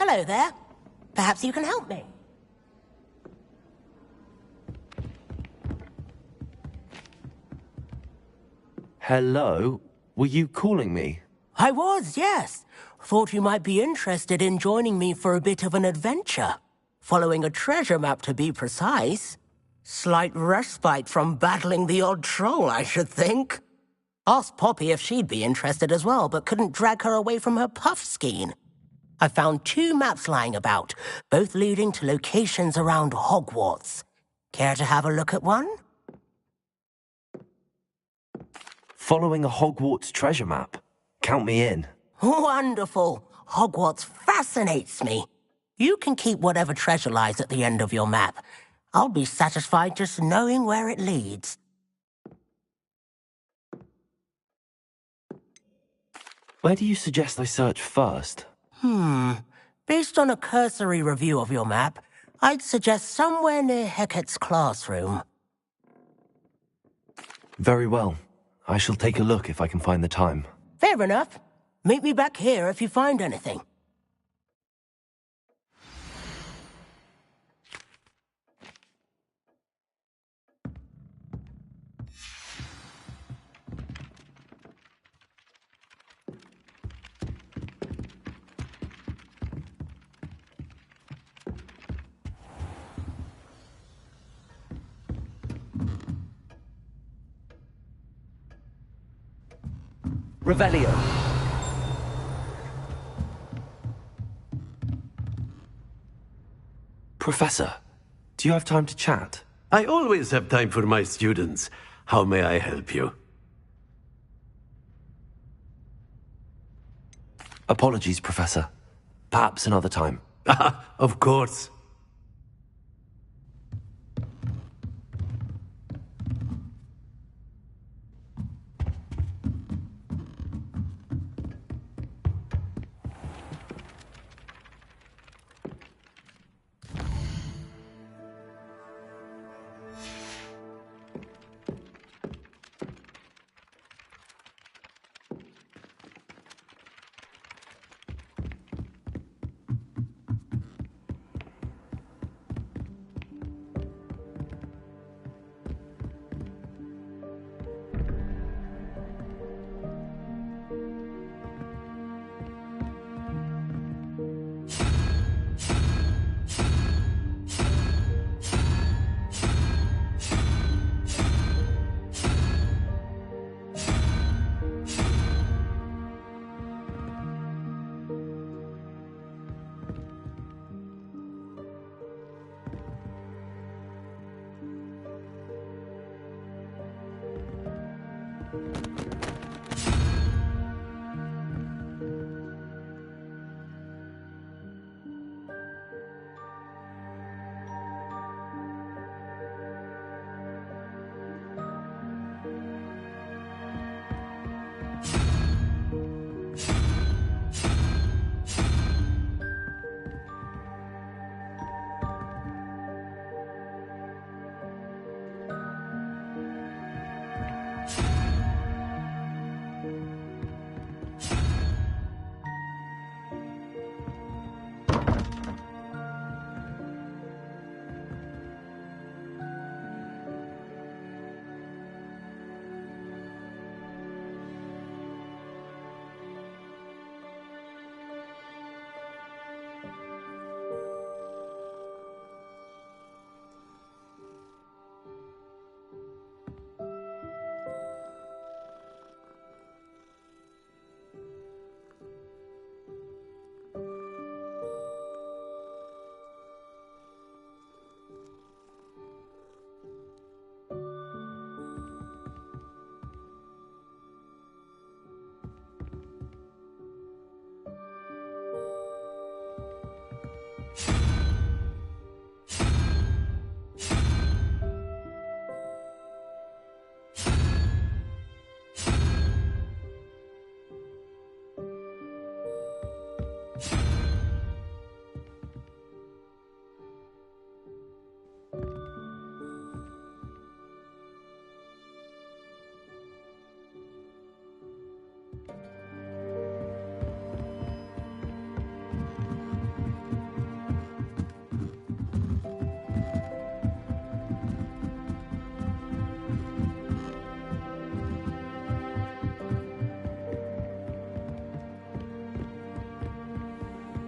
Hello there. Perhaps you can help me. Hello? Were you calling me? I was, yes. Thought you might be interested in joining me for a bit of an adventure. Following a treasure map, to be precise. Slight respite from battling the odd troll, I should think. Asked Poppy if she'd be interested as well, but couldn't drag her away from her puff skein. I found 2 maps lying about, both leading to locations around Hogwarts. Care to have a look at one? Following a Hogwarts treasure map? Count me in. Wonderful. Hogwarts fascinates me. You can keep whatever treasure lies at the end of your map. I'll be satisfied just knowing where it leads. Where do you suggest I search first? Based on a cursory review of your map, I'd suggest somewhere near Hecat's classroom. Very well. I shall take a look if I can find the time. Fair enough. Meet me back here if you find anything. Revelio. Professor, do you have time to chat? I always have time for my students. How may I help you? Apologies, Professor. Perhaps another time. Of course.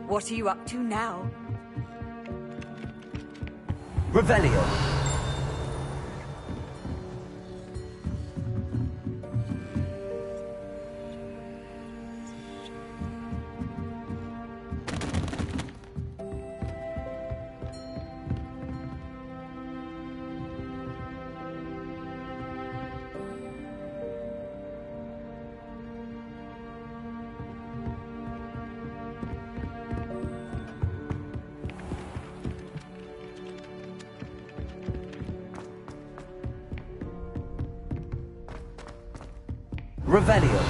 What are you up to now? Revelio. Revelio.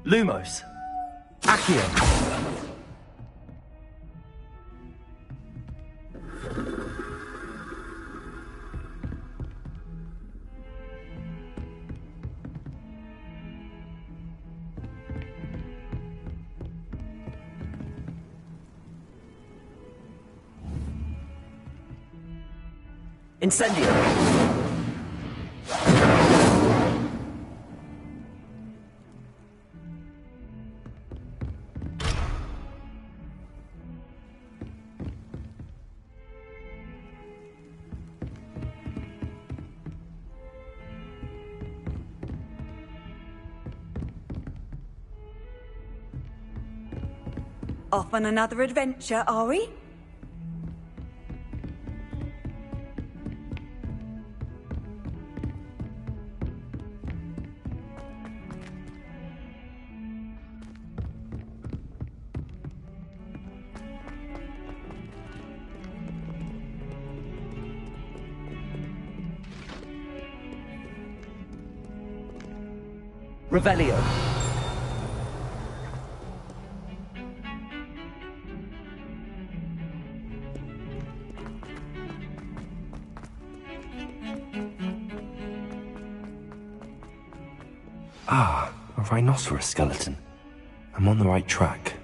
Lumos. Accio. Incendio. Off on another adventure, are we? Revelio. Ah, a rhinoceros skeleton. I'm on the right track.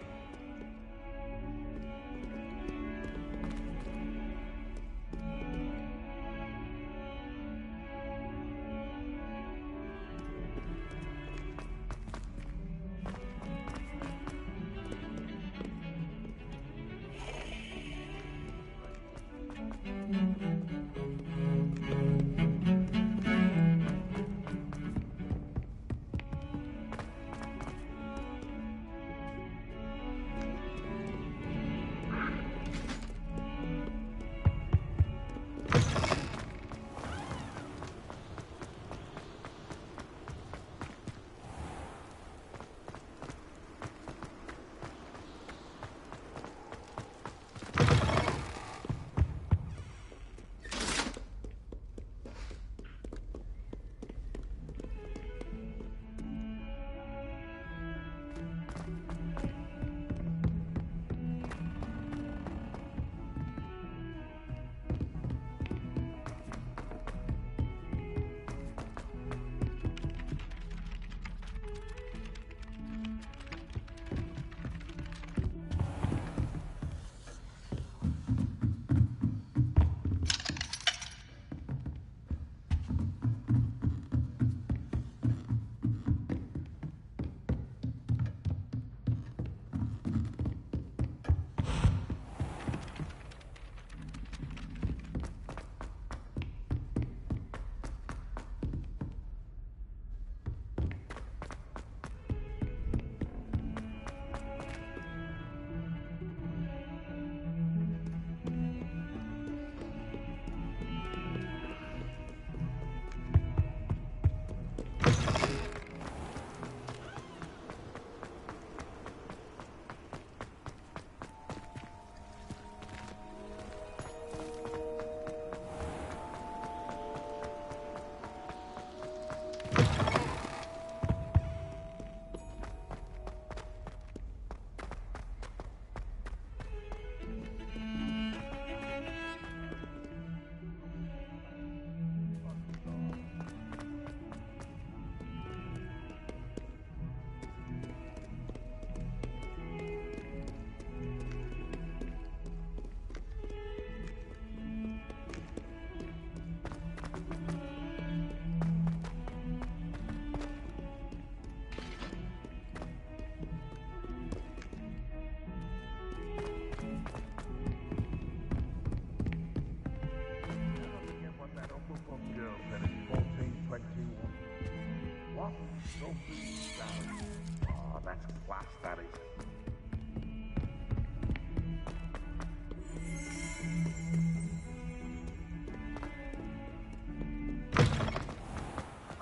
Oh, that's class, that is.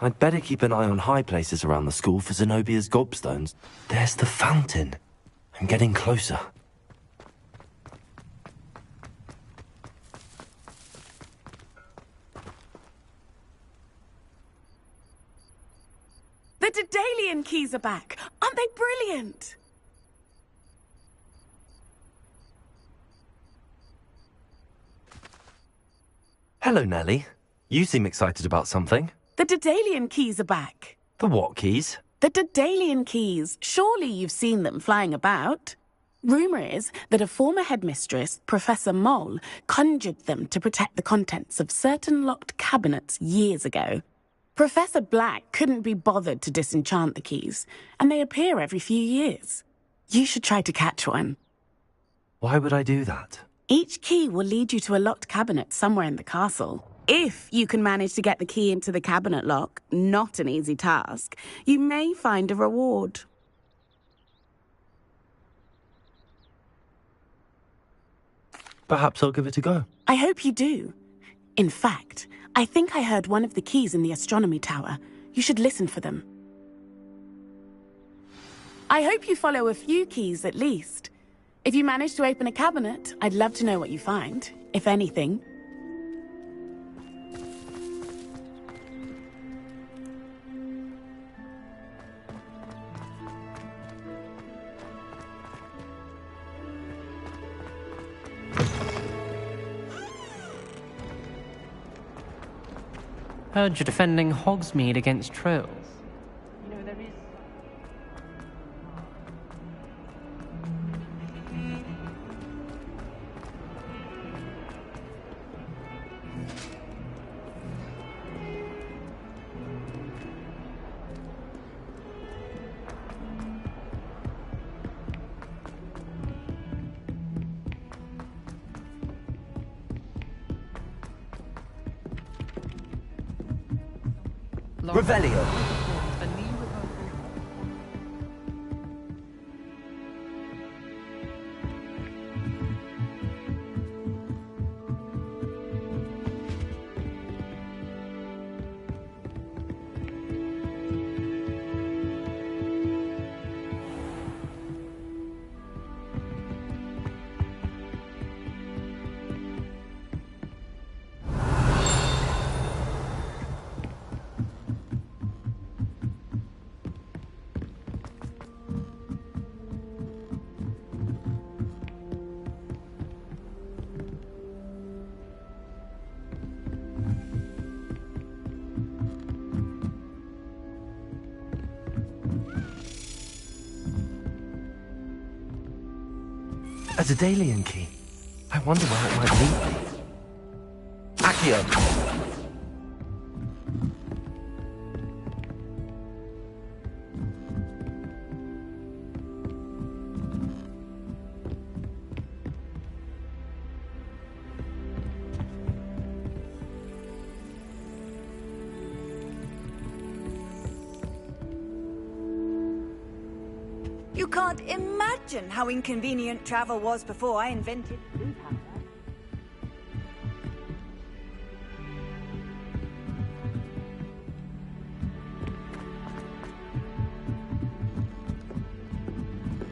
I'd better keep an eye on high places around the school for Zenobia's gobstones. There's the fountain. I'm getting closer. The Daedalian keys are back! Aren't they brilliant? Hello, Nellie. You seem excited about something. The Daedalian keys are back. The what keys? The Daedalian keys. Surely you've seen them flying about. Rumour is that a former headmistress, Professor Moll, conjured them to protect the contents of certain locked cabinets years ago. Professor Black couldn't be bothered to disenchant the keys, and they appear every few years. You should try to catch one. Why would I do that? Each key will lead you to a locked cabinet somewhere in the castle. If you can manage to get the key into the cabinet lock, not an easy task, you may find a reward. Perhaps I'll give it a go. I hope you do. In fact, I think I heard one of the keys in the astronomy tower. You should listen for them. I hope you follow a few keys at least. If you manage to open a cabinet, I'd love to know what you find, if anything. Heard you're defending Hogsmeade against trolls. You know, there is... Revelio. A Daedalian key. I wonder where it might lead me. Accio! You can't imagine how inconvenient travel was before I invented blue powder.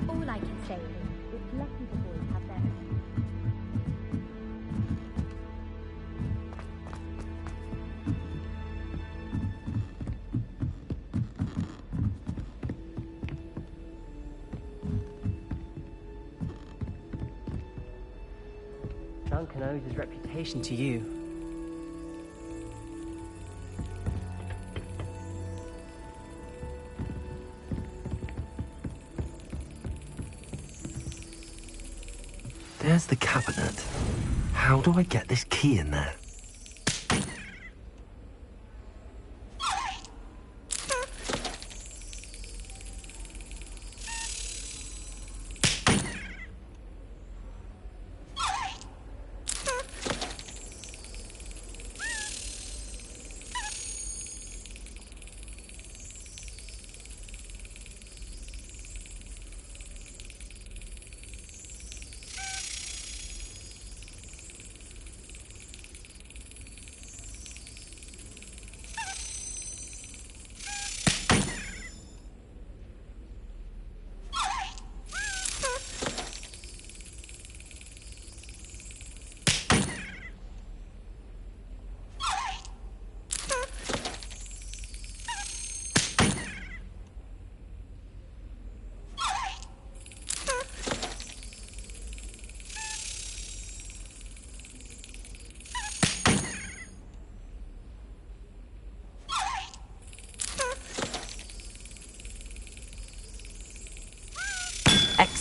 All I can say is, it's lucky the boys have their own. Duncan owes his reputation to you. There's the cabinet. How do I get this key in there?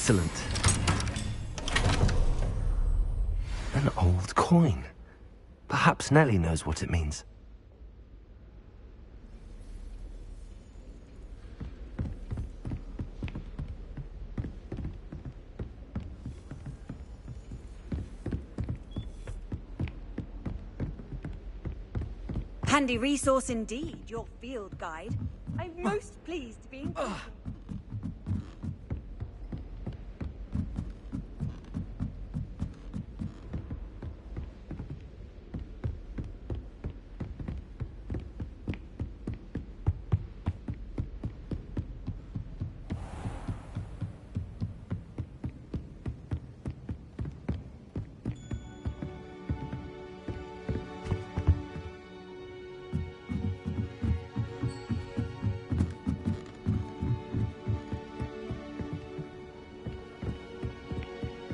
Excellent. An old coin. Perhaps Nellie knows what it means. Handy resource indeed, your field guide. I'm most pleased to be included.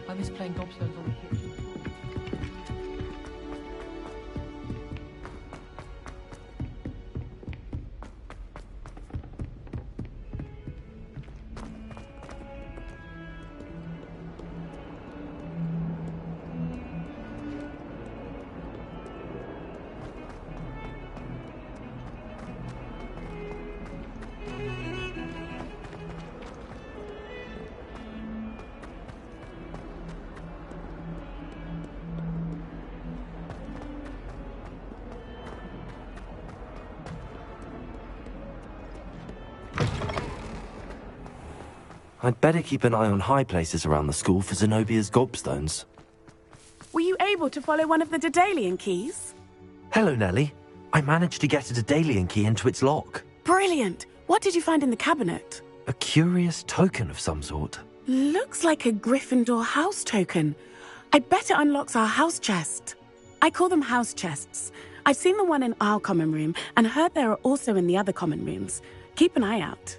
I miss playing gobstones on the kitchen floor. I'd better keep an eye on high places around the school for Zenobia's gobstones. Were you able to follow one of the Daedalian keys? Hello, Nellie. I managed to get a Daedalian key into its lock. Brilliant! What did you find in the cabinet? A curious token of some sort. Looks like a Gryffindor house token. I bet it unlocks our house chest. I call them house chests. I've seen the one in our common room and heard there are also in the other common rooms. Keep an eye out.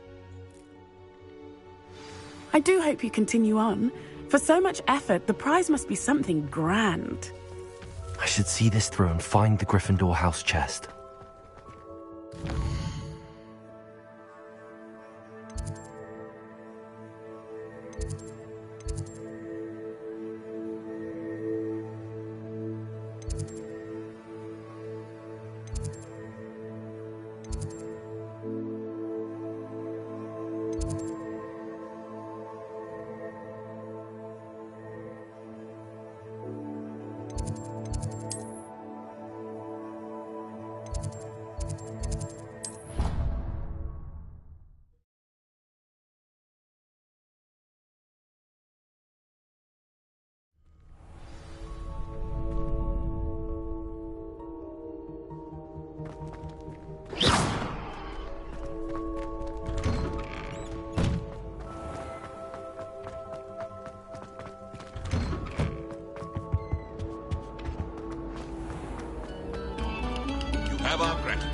I do hope you continue on. For so much effort, the prize must be something grand. I should see this through and find the Gryffindor house chest. Have our gratitude.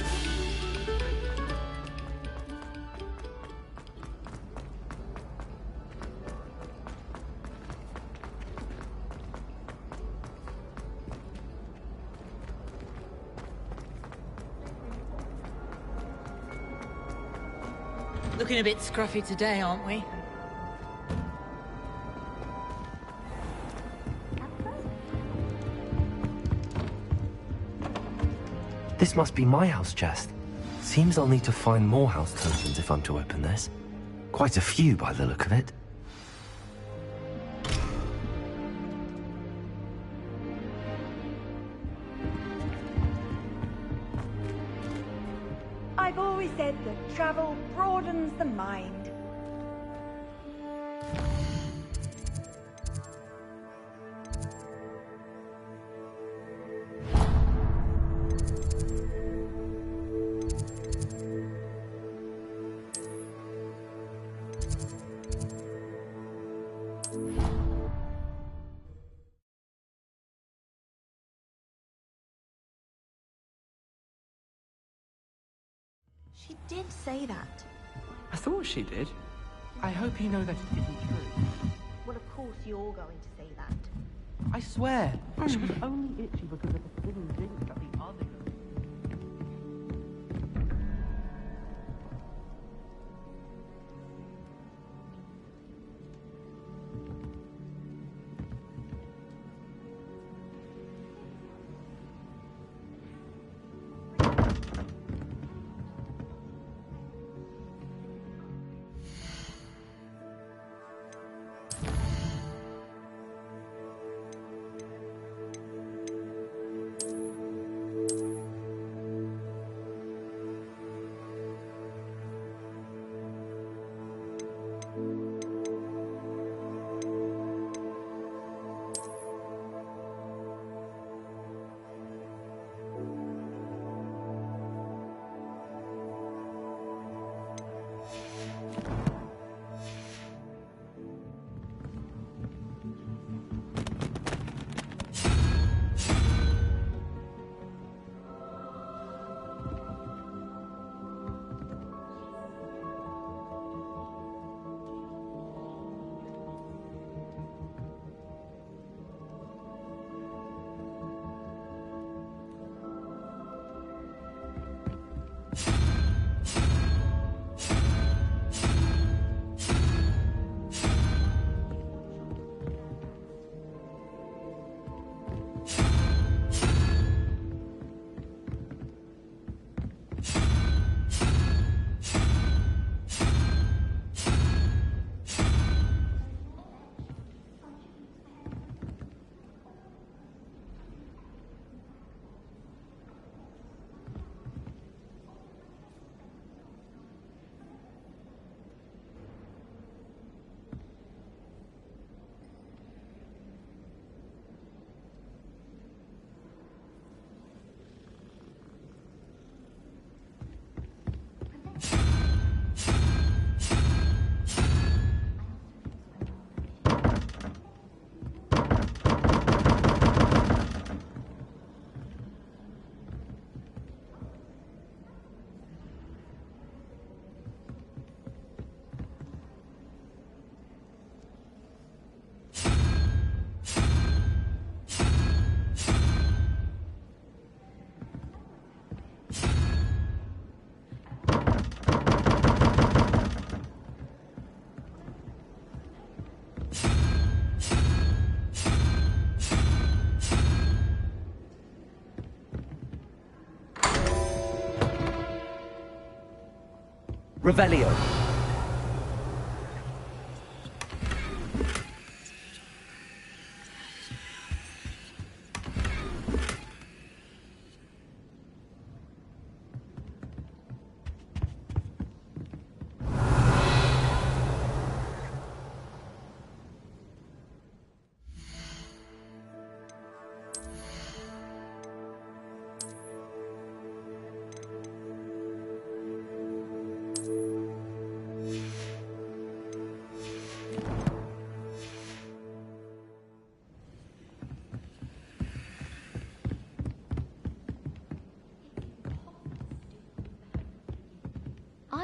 Looking a bit scruffy today, aren't we? This must be my house chest. Seems I'll need to find more house tokens if I'm to open this. Quite a few by the look of it. I've always said that travel broadens the mind. She did say that. I thought she did. I hope you know that it isn't true. Well, of course you're going to say that. I swear, she was only itchy because of the forbidden drink that the other... Revelio.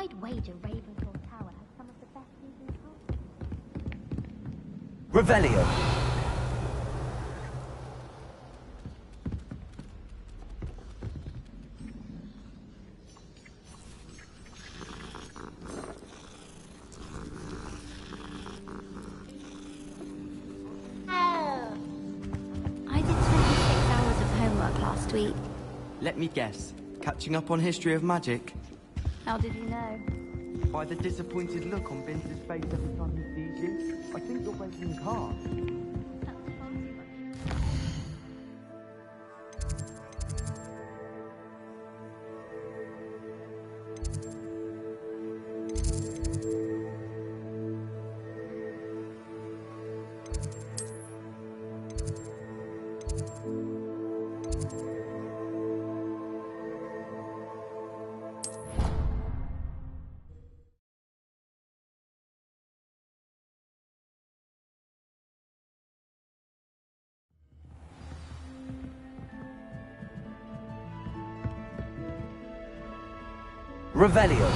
I'd wager Ravenhall Tower has some of the best views in Hogwarts. Revelio. I did 26 hours of homework last week. Let me guess. Catching up on history of magic? How did you know? By the disappointed look on Vince's face every time he sees you. I think you're breaking cards. Revelio.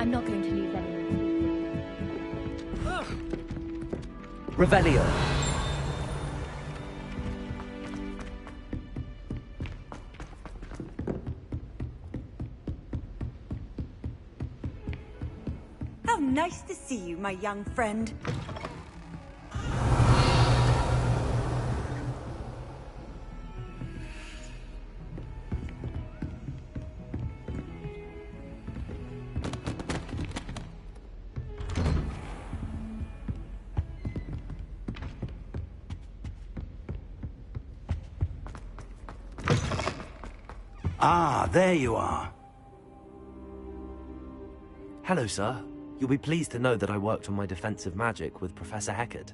I'm not going to lose any. Revelio. How nice to see you, my young friend. Ah, there you are. Hello, sir. You'll be pleased to know that I worked on my defensive magic with Professor Heckard.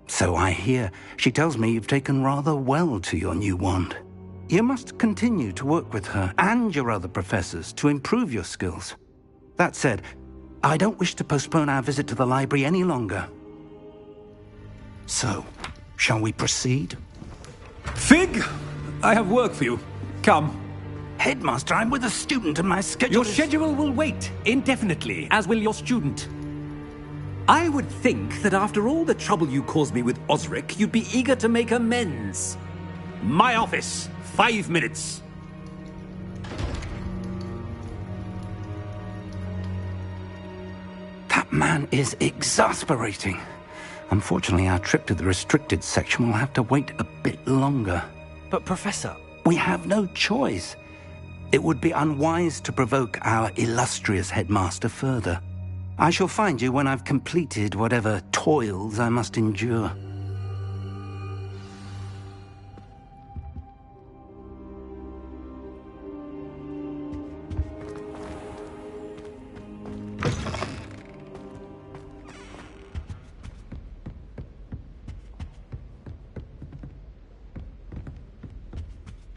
So I hear. She tells me you've taken rather well to your new wand. You must continue to work with her and your other professors to improve your skills. That said, I don't wish to postpone our visit to the library any longer. So, shall we proceed? Fig! I have work for you. Come. Headmaster, I'm with a student and my schedule Your schedule will wait indefinitely, as will your student. I would think that after all the trouble you caused me with Osric, you'd be eager to make amends. My office, 5 minutes. That man is exasperating. Unfortunately, our trip to the restricted section will have to wait a bit longer. But, Professor... We have no choice. It would be unwise to provoke our illustrious headmaster further. I shall find you when I've completed whatever toils I must endure.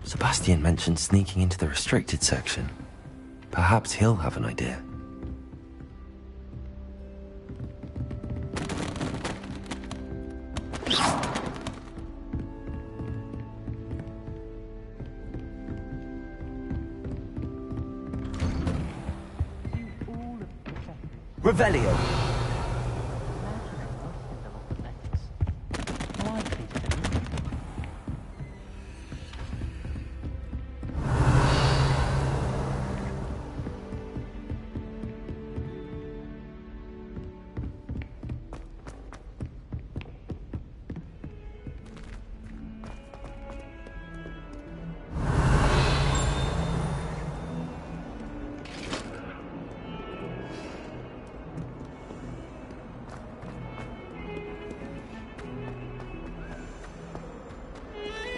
Sebastian mentioned sneaking into the restricted section. Perhaps he'll have an idea. Revelio.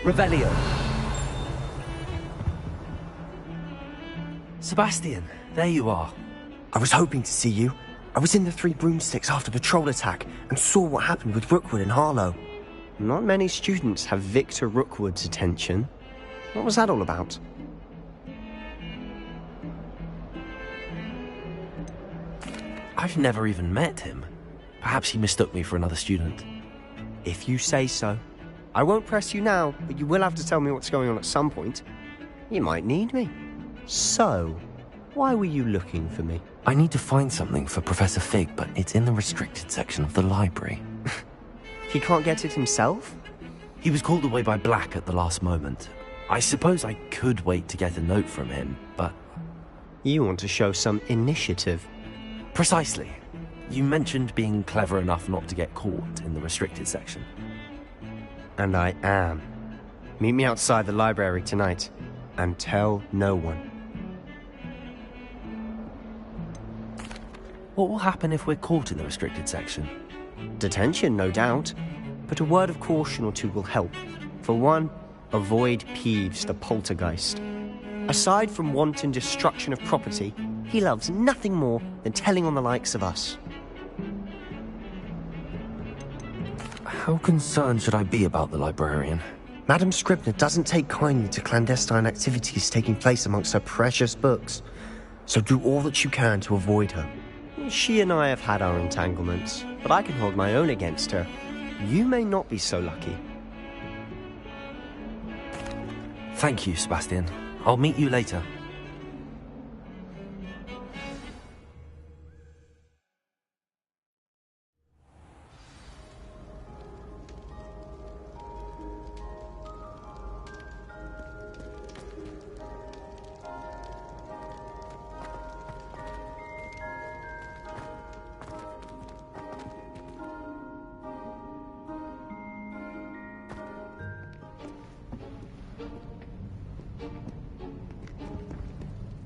Revelio. Sebastian, there you are. I was hoping to see you. I was in the Three Broomsticks after the troll attack and saw what happened with Rookwood and Harlow. Not many students have Victor Rookwood's attention. What was that all about? I've never even met him. Perhaps he mistook me for another student. If you say so. I won't press you now, but you will have to tell me what's going on at some point. You might need me. So, why were you looking for me? I need to find something for Professor Fig, but it's in the restricted section of the library. He can't get it himself? He was called away by Black at the last moment. I suppose I could wait to get a note from him, but... You want to show some initiative. Precisely. You mentioned being clever enough not to get caught in the restricted section. And I am. Meet me outside the library tonight, and tell no one. What will happen if we're caught in the restricted section? Detention, no doubt. But a word of caution or two will help. For one, avoid Peeves, the poltergeist. Aside from wanton destruction of property, he loves nothing more than telling on the likes of us. How concerned should I be about the librarian? Madame Scribner doesn't take kindly to clandestine activities taking place amongst her precious books. So do all that you can to avoid her. She and I have had our entanglements, but I can hold my own against her. You may not be so lucky. Thank you, Sebastian. I'll meet you later.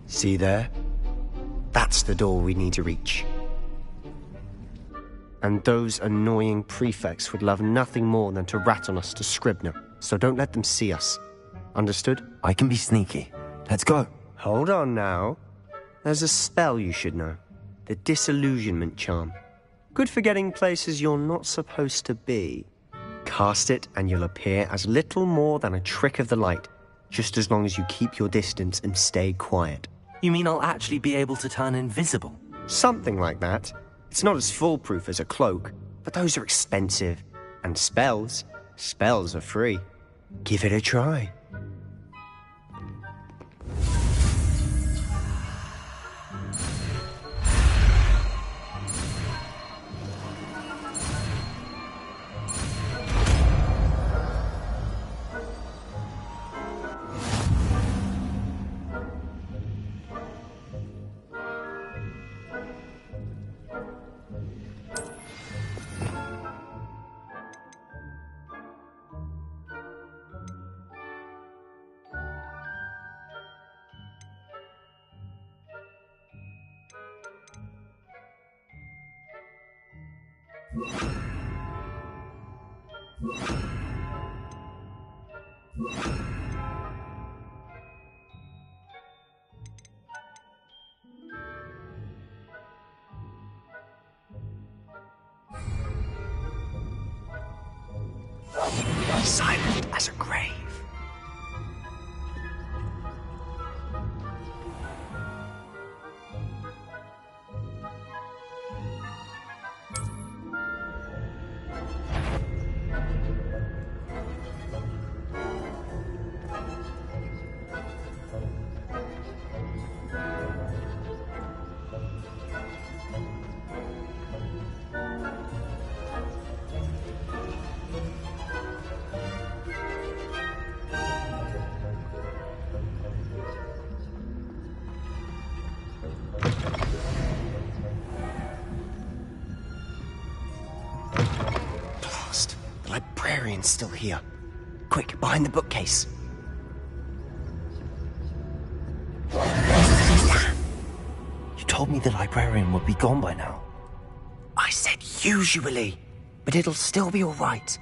See there? That's the door we need to reach. And those annoying prefects would love nothing more than to rat on us to Scribner, so don't let them see us. Understood? I can be sneaky. Let's go. Hold on now. There's a spell you should know. The Disillusionment Charm. Good for getting places you're not supposed to be. Cast it and you'll appear as little more than a trick of the light, just as long as you keep your distance and stay quiet. You mean I'll actually be able to turn invisible? Something like that. It's not as foolproof as a cloak, but those are expensive. And spells are free. Give it a try. Silent as a grave. The librarian's still here. Quick, behind the bookcase. You told me the librarian would be gone by now. I said usually, but it'll still be all right.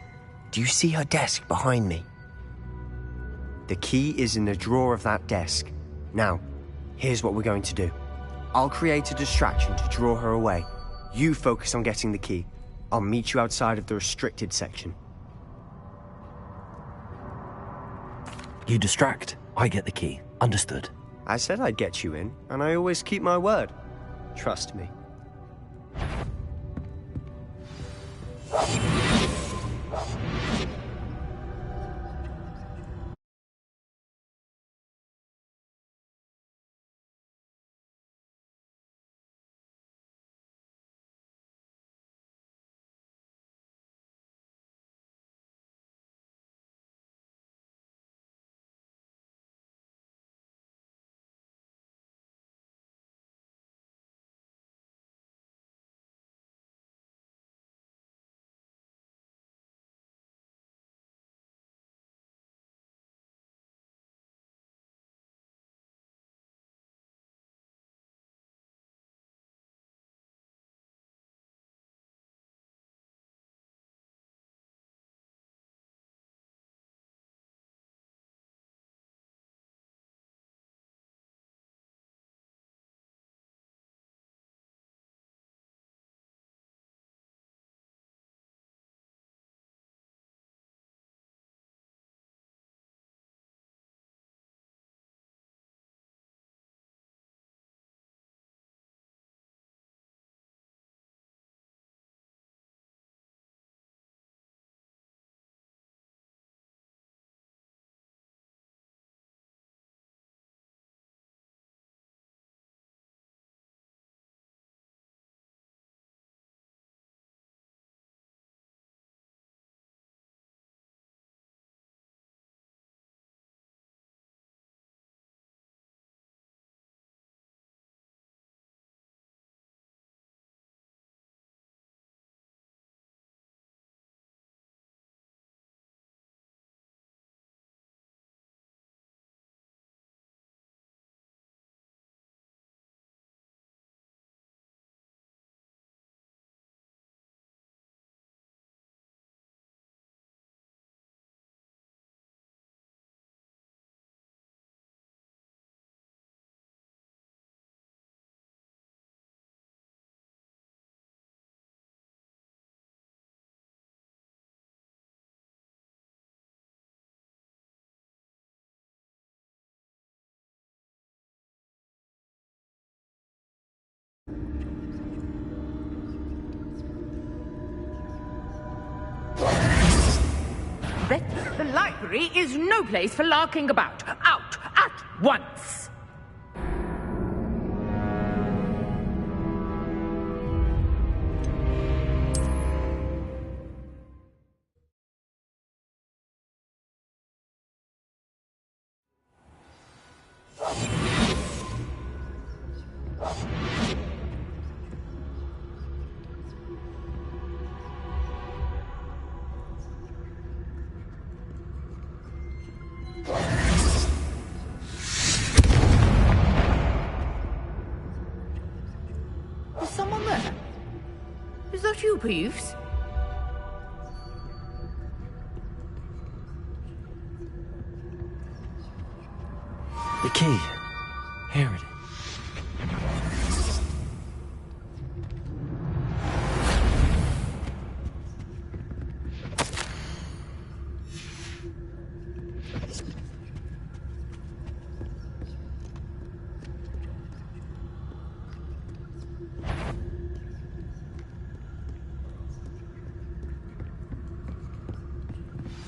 Do you see her desk behind me? The key is in the drawer of that desk. Now, here's what we're going to do. I'll create a distraction to draw her away. You focus on getting the key. I'll meet you outside of the restricted section. You distract, I get the key. Understood. I said I'd get you in, and I always keep my word. Trust me. Elizabeth. The library is no place for larking about. Out at once! Is someone there? Is that you, Peeves? The key. Here it is.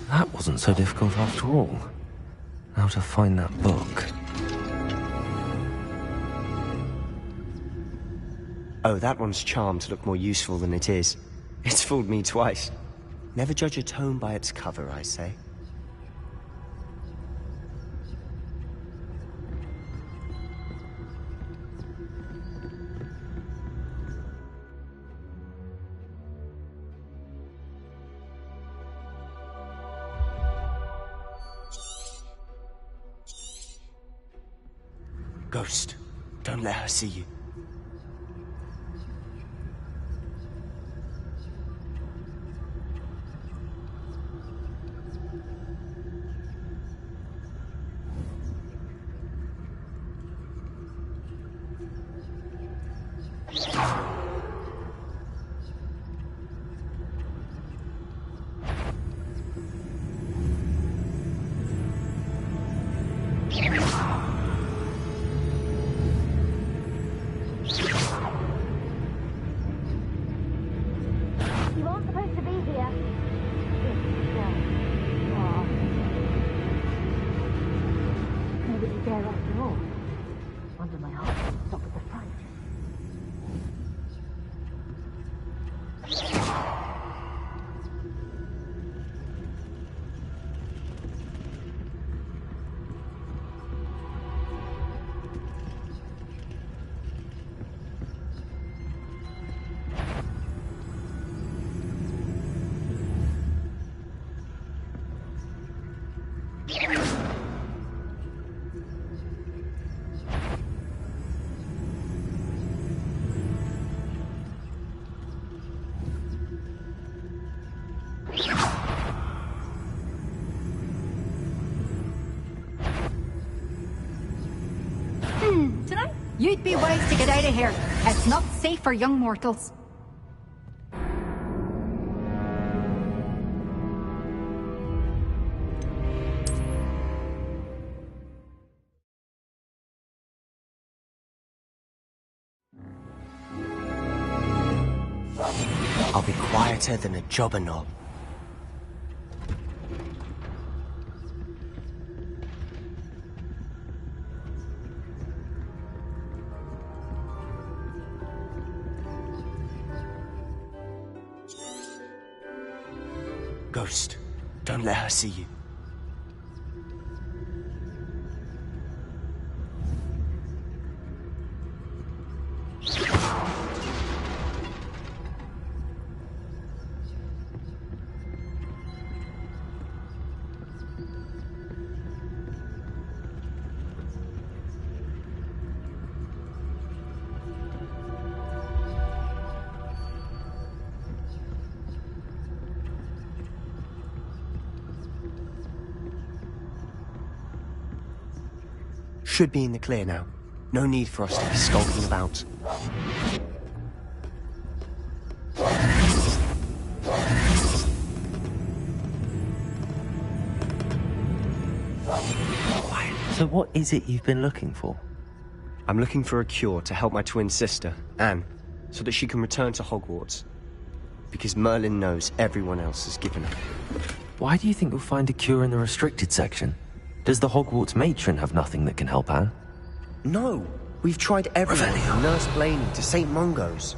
That wasn't so difficult after all. How to find that book. Oh, that one's charmed to look more useful than it is. It's fooled me twice. Never judge a tome by its cover, I say. Ghost, don't let her see you. You aren't supposed to be here. Nobody there after all. Wonder my heart won't stop at the front. Dunno. You'd be wise to get out of here. It's not safe for young mortals. I'll be quieter than a jobber knob. Ghost, don't let her see you. Should be in the clear now. No need for us to be skulking about. So what is it you've been looking for? I'm looking for a cure to help my twin sister, Anne, so that she can return to Hogwarts. Because Merlin knows everyone else has given up. Why do you think you'll find a cure in the restricted section? Does the Hogwarts matron have nothing that can help Anne? No, we've tried everything from Nurse Blaney to St. Mungo's.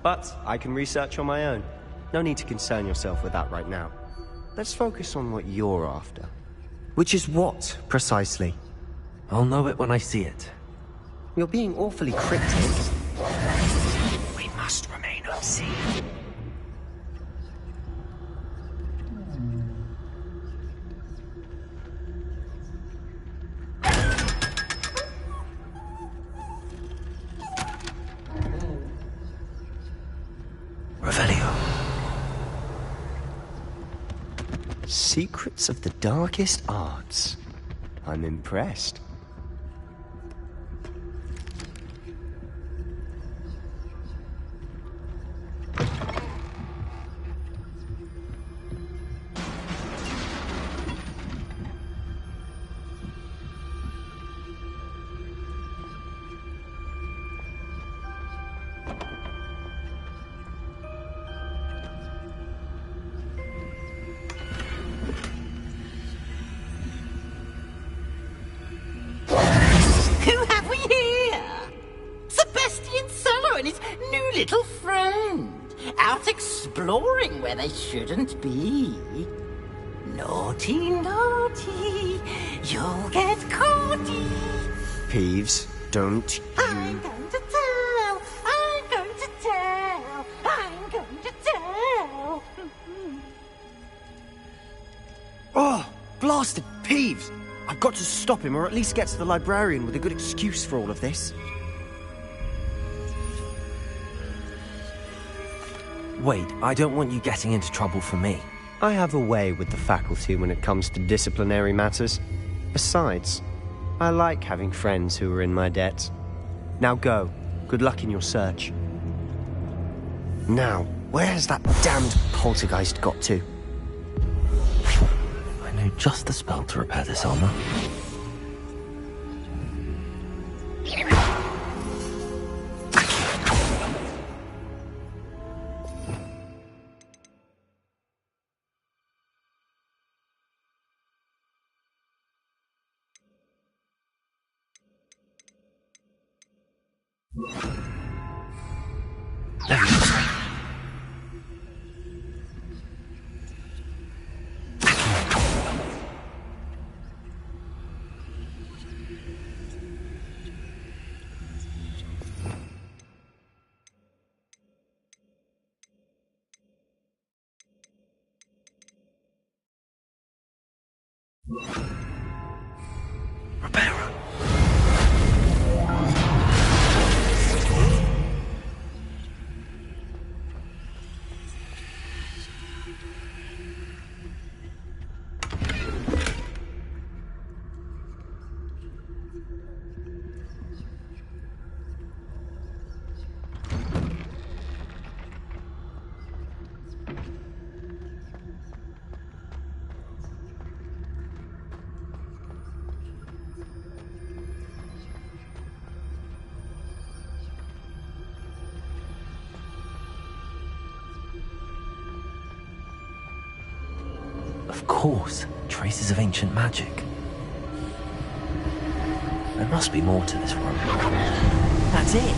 But I can research on my own. No need to concern yourself with that right now. Let's focus on what you're after. Which is what, precisely? I'll know it when I see it. You're being awfully cryptic. We must remain unseen. Revelio. Secrets of the darkest arts. I'm impressed. Little friend, out exploring where they shouldn't be. Naughty, naughty, you'll get caughty. Peeves, don't you... I'm going to tell, I'm going to tell, I'm going to tell. Oh, blasted Peeves! I've got to stop him, or at least get to the librarian with a good excuse for all of this. Wait, I don't want you getting into trouble for me. I have a way with the faculty when it comes to disciplinary matters. Besides, I like having friends who are in my debt. Now go. Good luck in your search. Now, where has that damned poltergeist got to? I know just the spell to repair this armor. Repairer. Of course, traces of ancient magic. There must be more to this room. That's it.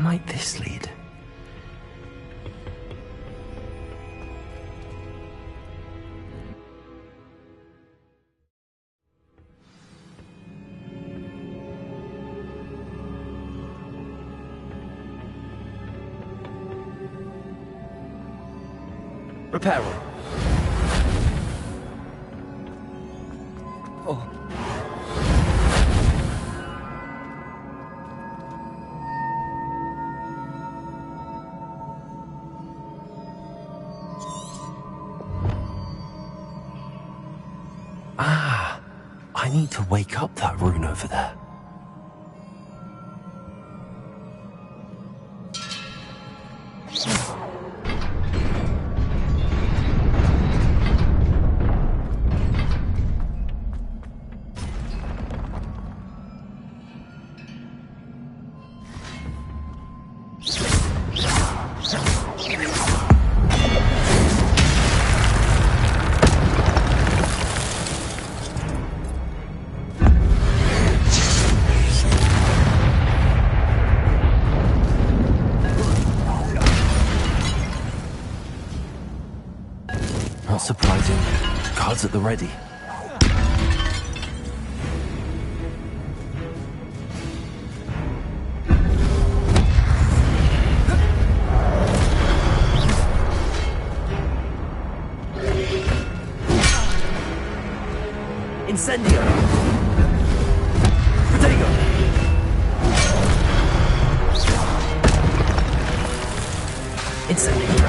might this lead? Repair room. Oh. Ah, I need to wake up that rune over there. Not surprising. Cards at the ready. Incendio! Protego! Incendio!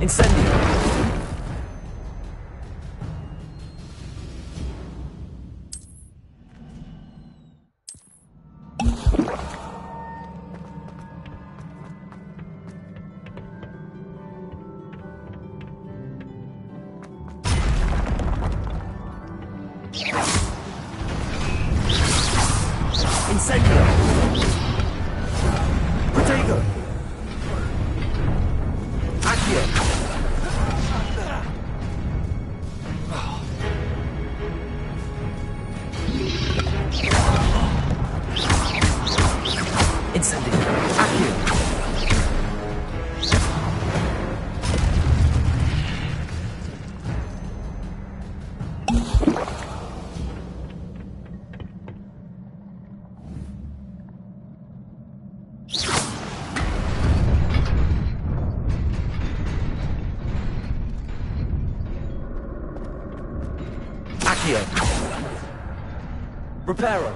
Incendio! Incendio! Protego! Accio! Incendio! Accio! Accio! Reparo!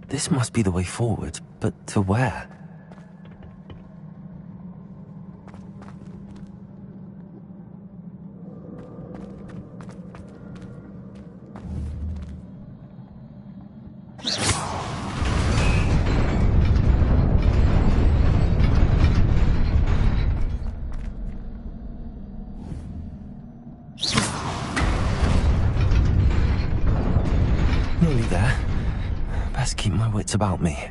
This must be the way forward, but to where? Nearly there. Best keep my wits about me.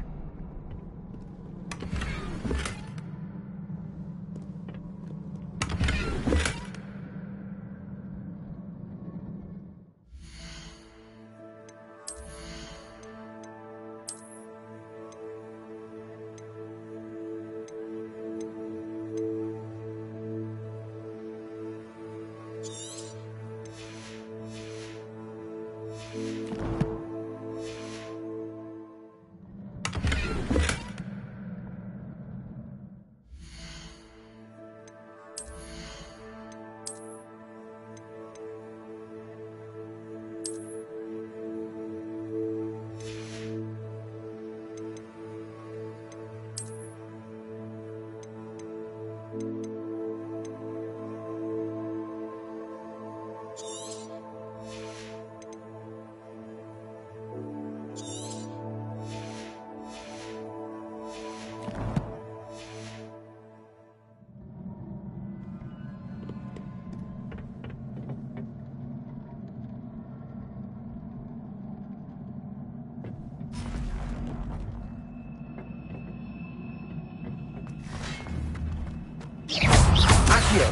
Accio.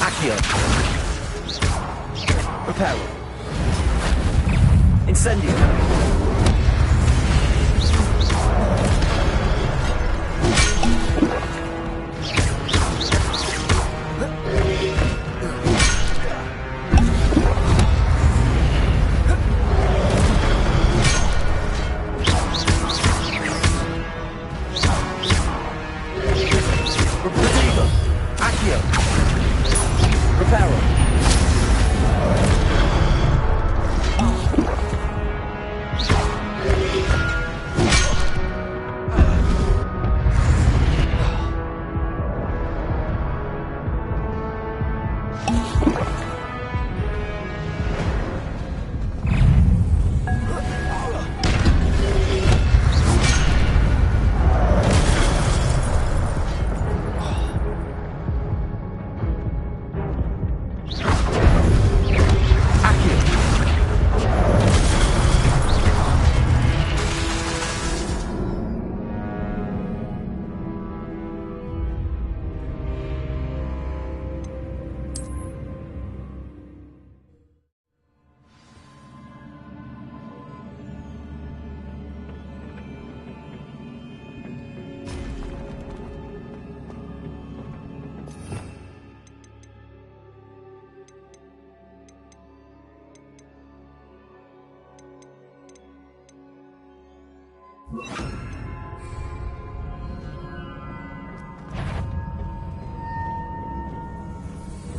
Accio. Reparo. Incendio. Accio. Reparo.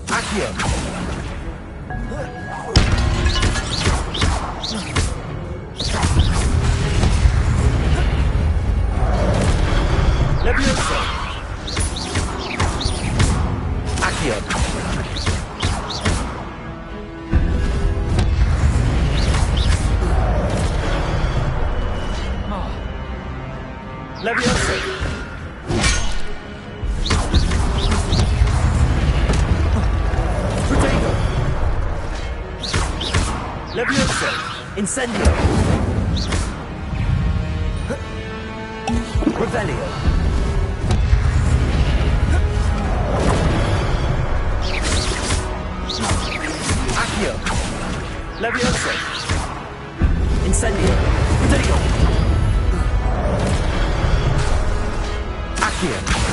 Accio. Levioso. Accio. Levioso. Protego. Levioso. Incendio. Revelio. Accio. Levioso. Incendio. Protego. Accio.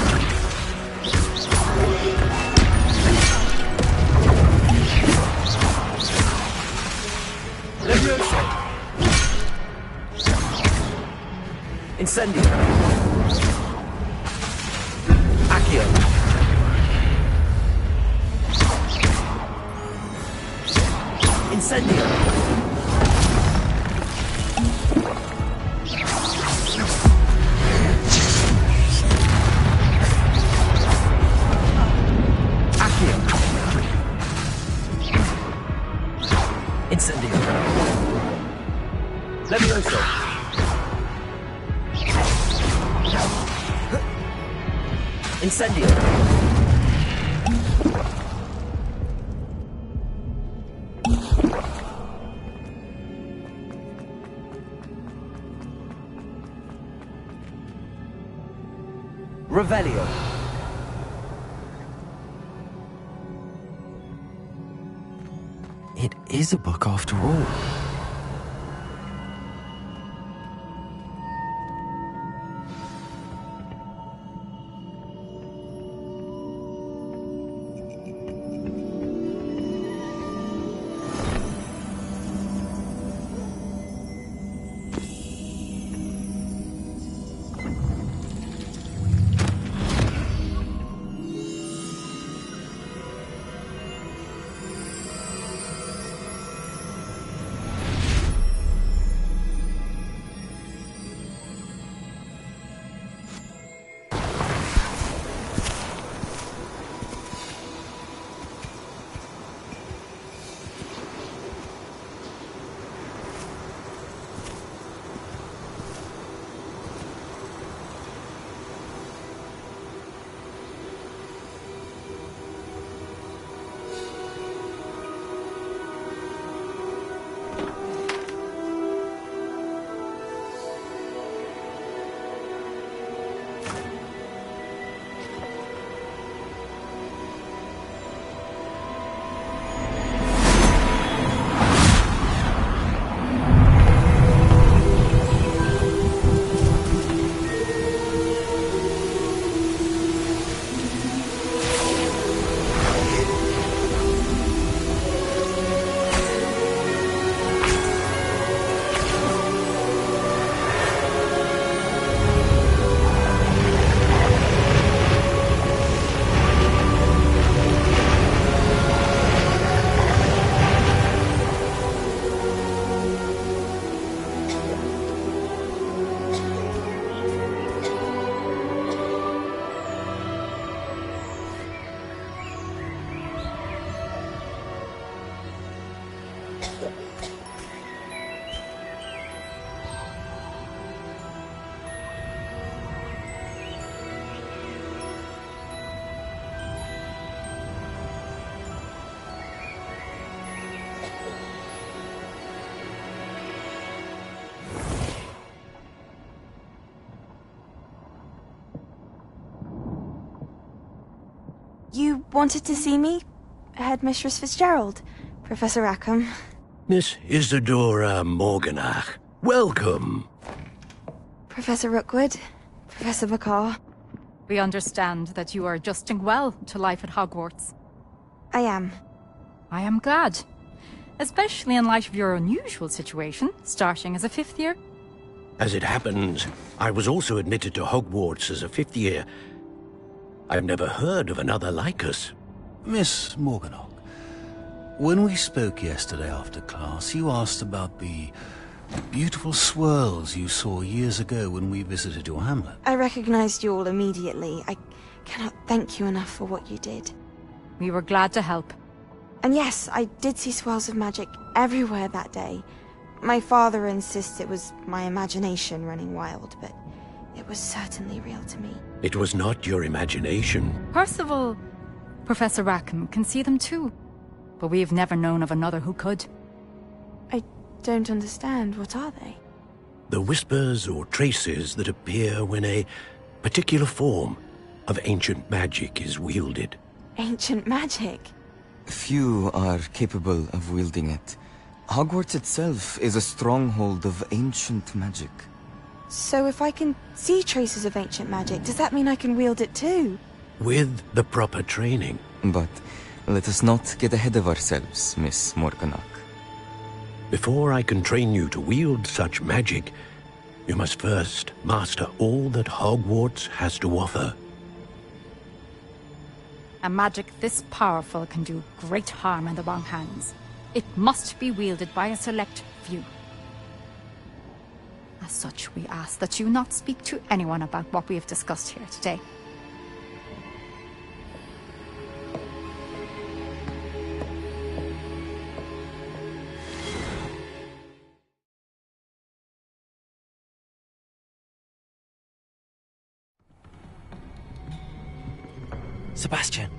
Levioso. Incendio. Accio. Incendio. Accio. Incendio. Levioso. Incendio. Revelio. It is a book after all. You wanted to see me? Headmistress Fitzgerald, Professor Rackham. Miss Isadora Morganach, welcome. Professor Rookwood, Professor McCaw. We understand that you are adjusting well to life at Hogwarts. I am. I am glad. Especially in light of your unusual situation, starting as a 5th year. As it happens, I was also admitted to Hogwarts as a 5th year. I've never heard of another like us. Miss Morganach, when we spoke yesterday after class, you asked about the beautiful swirls you saw years ago when we visited your hamlet. I recognized you all immediately. I cannot thank you enough for what you did. We were glad to help. And yes, I did see swirls of magic everywhere that day. My father insists it was my imagination running wild, but it was certainly real to me. It was not your imagination. Percival, Professor Rackham can see them too. But we've never known of another who could. I don't understand. What are they? The whispers or traces that appear when a particular form of ancient magic is wielded. Ancient magic? Few are capable of wielding it. Hogwarts itself is a stronghold of ancient magic. So if I can see traces of ancient magic, does that mean I can wield it too? With the proper training. But let us not get ahead of ourselves, Miss Morganach. Before I can train you to wield such magic, you must first master all that Hogwarts has to offer. A magic this powerful can do great harm in the wrong hands. It must be wielded by a select few. As such, we ask that you not speak to anyone about what we have discussed here today. Sebastian.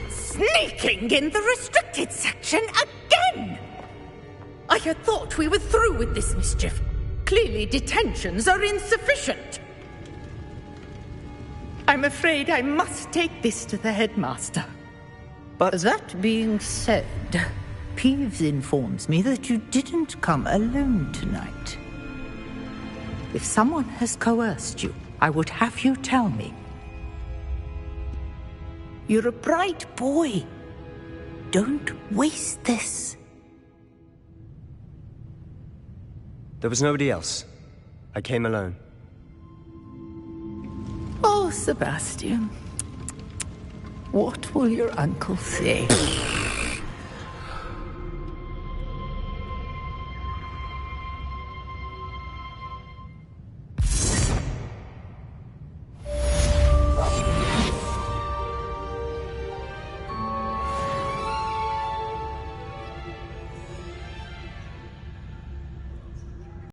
Sneaking in the restricted section again! I had thought we were through with this mischief. Clearly detentions are insufficient. I'm afraid I must take this to the headmaster. But that being said, Peeves informs me that you didn't come alone tonight. If someone has coerced you, I would have you tell me. You're a bright boy. Don't waste this. There was nobody else. I came alone. Oh, Sebastian. What will your uncle say?